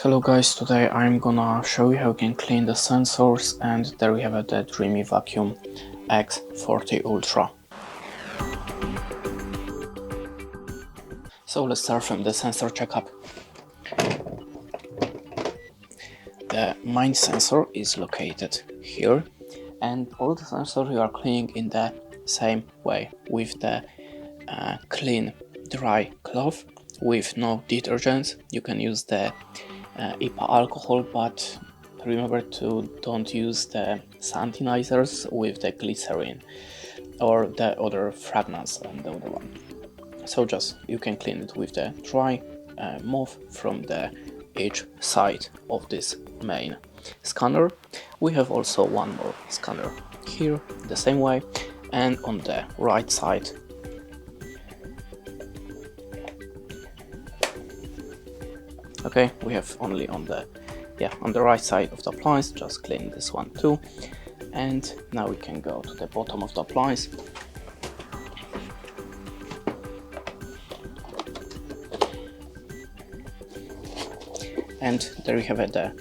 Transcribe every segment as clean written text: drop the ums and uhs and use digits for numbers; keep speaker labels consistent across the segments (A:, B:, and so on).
A: Hello guys, today I'm gonna show you how you can clean the sensors, and there we have the Dreame Vacuum X40 Ultra. So let's start from the sensor checkup. The main sensor is located here, and all the sensors you are cleaning in the same way with the clean dry cloth with no detergents. You can use the HEPA alcohol, but remember to don't use the sanitizers with the glycerin or the other fragrance and the other one. So just you can clean it with the dry mouth from the each side of this main scanner. We have also one more scanner here the same way, and on the right side okay, we have only on the right side of the appliance. Just clean this one too. And now we can go to the bottom of the appliance. And there we have the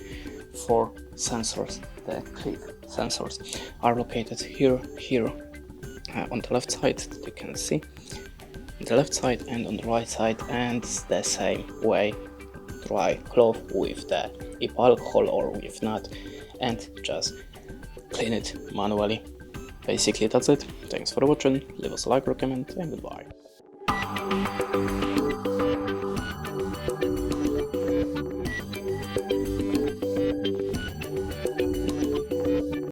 A: 4 sensors. The click sensors are located here on the left side, that you can see on the left side, and on the right side, and the same way dry cloth with the HEPA alcohol or with not, and just clean it manually. Basically that's it. Thanks for watching, leave us a like, comment, and goodbye.